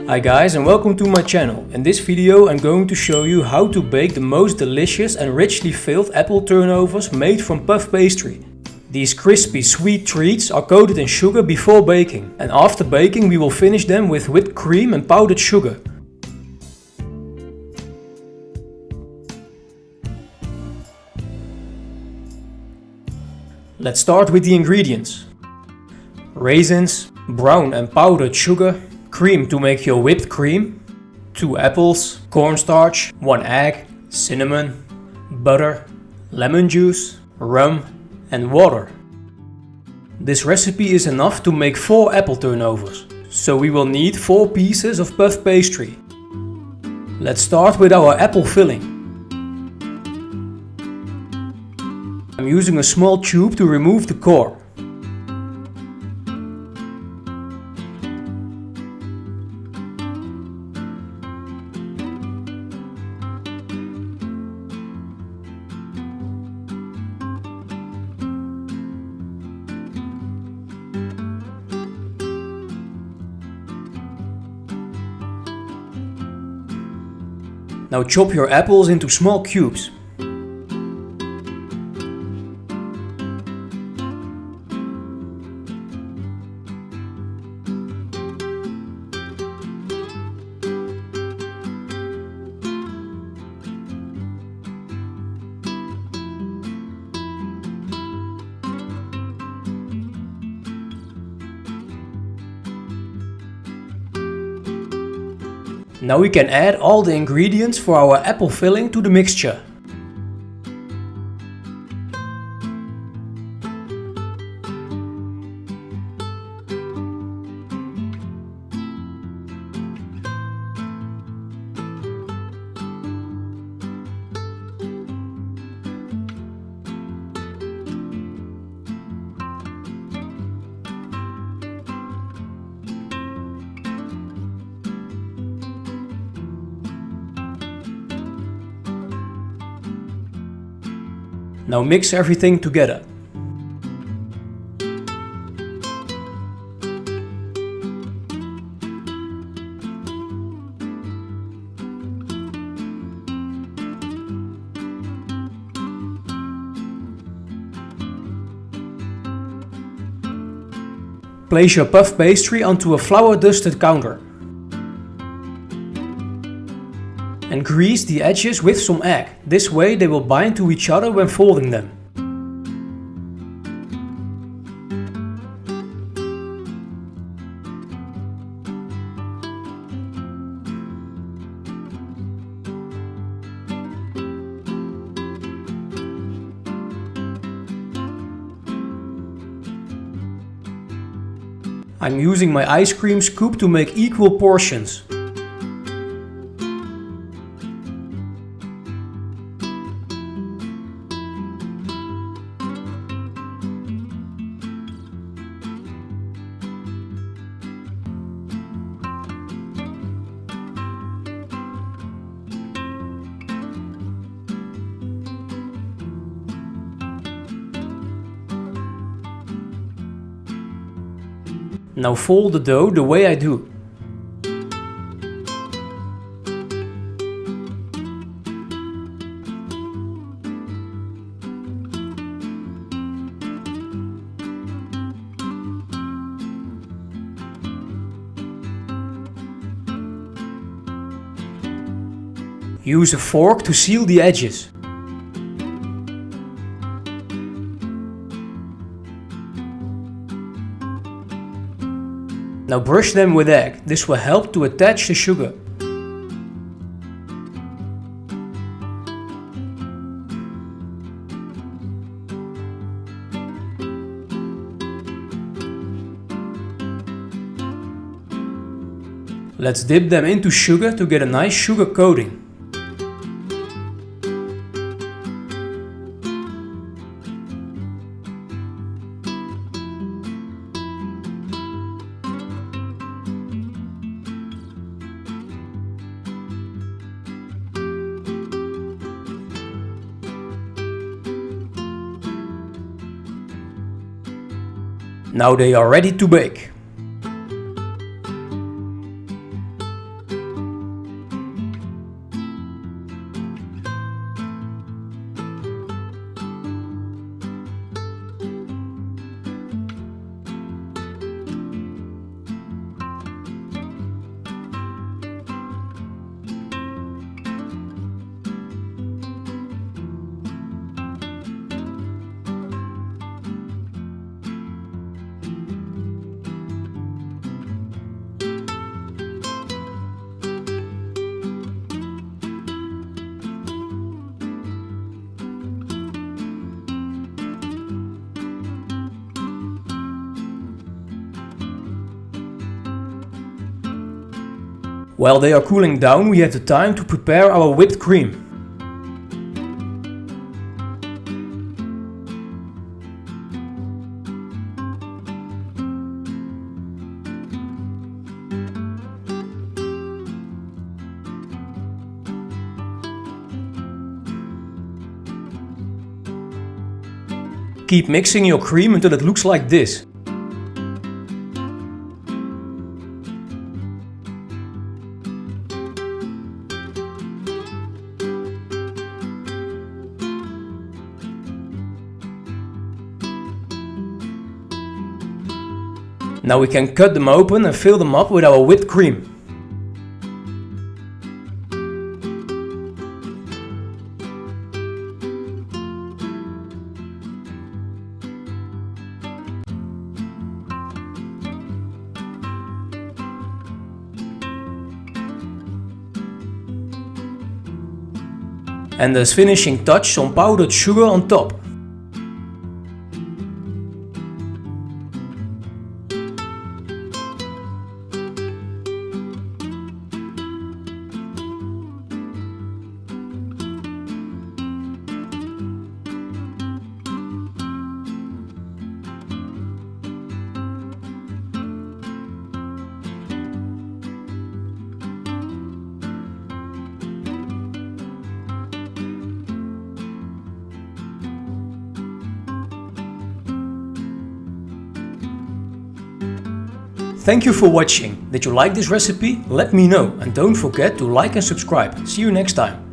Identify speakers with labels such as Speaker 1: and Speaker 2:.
Speaker 1: Hi guys, and welcome to my channel. In this video I'm going to show you how to bake the most delicious and richly filled apple turnovers made from puff pastry. These crispy sweet treats are coated in sugar before baking, and after baking we will finish them with whipped cream and powdered sugar. Let's start with the ingredients. Raisins, brown and powdered sugar, cream to make your whipped cream, 2 apples, cornstarch, 1 egg, cinnamon, butter, lemon juice, rum and water. This recipe is enough to make 4 apple turnovers, so we will need 4 pieces of puff pastry. Let's start with our apple filling. I'm using a small tube to remove the core. Now chop your apples into small cubes. Now we can add all the ingredients for our apple filling to the mixture. Now mix everything together. Place your puff pastry onto a flour dusted counter. And grease the edges with some egg. This way they will bind to each other when folding them. I'm using my ice cream scoop to make equal portions. Now fold the dough the way I do. Use a fork to seal the edges. Now brush them with egg. This will help to attach the sugar. Let's dip them into sugar to get a nice sugar coating. Now they are ready to bake. While they are cooling down, we have the time to prepare our whipped cream. Keep mixing your cream until it looks like this. Now we can cut them open and fill them up with our whipped cream. And as finishing touch, some powdered sugar on top. Thank you for watching. Did you like this recipe? Let me know and don't forget to like and subscribe. See you next time.